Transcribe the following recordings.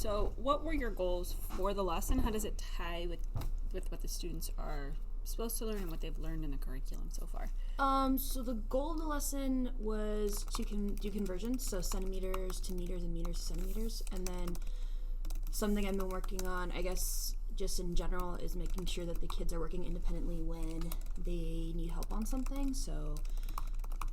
So, what were your goals for the lesson? How does it tie with what the students are supposed to learn and what they've learned in the curriculum so far? So the goal of the lesson was to do conversions, so centimeters to meters and meters to centimeters. And then something I've been working on, I guess, just in general, is making sure that the kids are working independently when they need help on something. So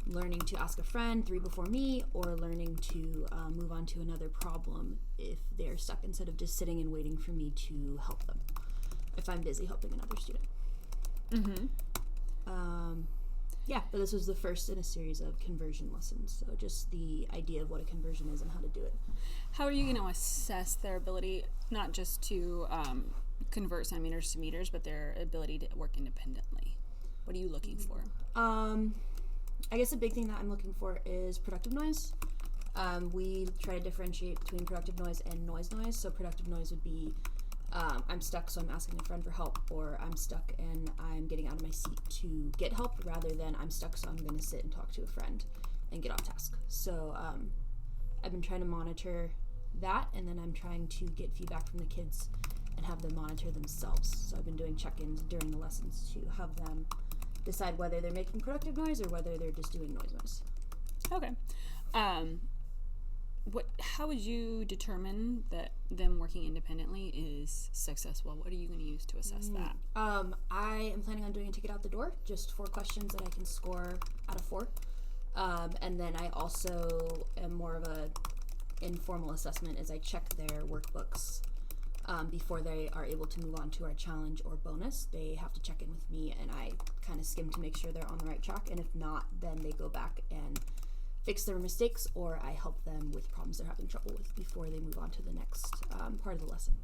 learning to ask a friend 3 before me, or learning to move on to another problem if they're stuck, instead of just sitting and waiting for me to help them if I'm busy helping another student. Yeah, but this was the first in a series of conversion lessons. So just the idea of what a conversion is and how to do it. How are you going to assess their ability, not just to convert centimeters to meters, but their ability to work independently? What are you looking for? I guess a big thing that I'm looking for is productive noise. We try to differentiate between productive noise and noise. So productive noise would be I'm stuck, so I'm asking a friend for help, or I'm stuck and I'm getting out of my seat to get help, rather than I'm stuck, so I'm going to sit and talk to a friend and get off task. So I've been trying to monitor that, and then I'm trying to get feedback from the kids and have them monitor themselves. So I've been doing check-ins during the lessons to have them decide whether they're making productive noise or whether they're just doing noise. Okay. How would you determine that them working independently is successful? What are you going to use to assess that? I am planning on doing a ticket out the door, just 4 questions that I can score out of 4. And then I also am more of a informal assessment, as I check their workbooks before they are able to move on to our challenge or bonus. They have to check in with me, and I kind of skim to make sure they're on the right track. And if not, then they go back and fix their mistakes, or I help them with problems they're having trouble with before they move on to the next part of the lesson.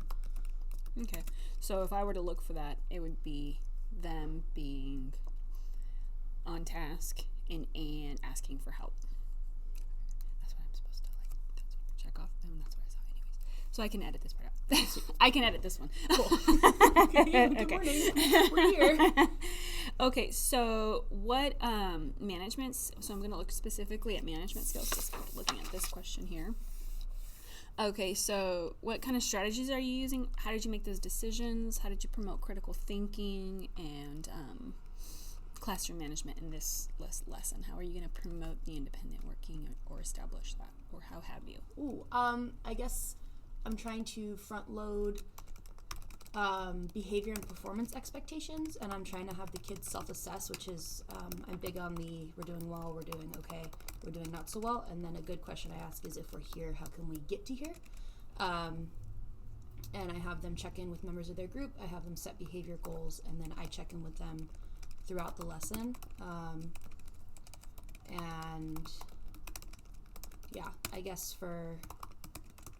Okay. So if I were to look for that, it would be them being on task and asking for help. That's what I'm supposed to check off, and that's what I saw anyways. So I can edit this part out. I can edit this one. Cool. Okay. Good morning. We're here. Okay, so what managements, so I'm going to look specifically at management skills, just looking at this question here. Okay, so what kind of strategies are you using? How did you make those decisions? How did you promote critical thinking and classroom management in this lesson? How are you going to promote the independent working or establish that? Or how have you? I guess I'm trying to front load behavior and performance expectations, and I'm trying to have the kids self-assess, which is I'm big on the we're doing well, we're doing okay, we're doing not so well. And then a good question I ask is, if we're here, how can we get to here? And I have them check in with members of their group. I have them set behavior goals, and then I check in with them throughout the lesson. And yeah, I guess for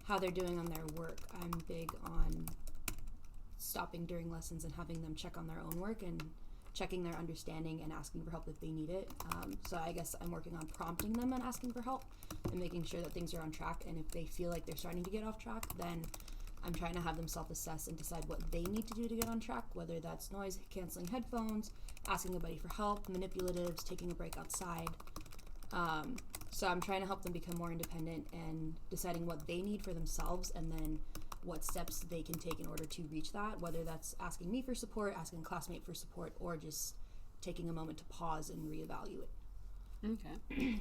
how they're doing on their work, I'm big on stopping during lessons and having them check on their own work and checking their understanding and asking for help if they need it. So I guess I'm working on prompting them and asking for help and making sure that things are on track. And if they feel like they're starting to get off track, then I'm trying to have them self-assess and decide what they need to do to get on track, whether that's noise canceling headphones, asking a buddy for help, manipulatives, taking a break outside. So I'm trying to help them become more independent and deciding what they need for themselves, and then what steps they can take in order to reach that, whether that's asking me for support, asking a classmate for support, or just taking a moment to pause and reevaluate. Okay.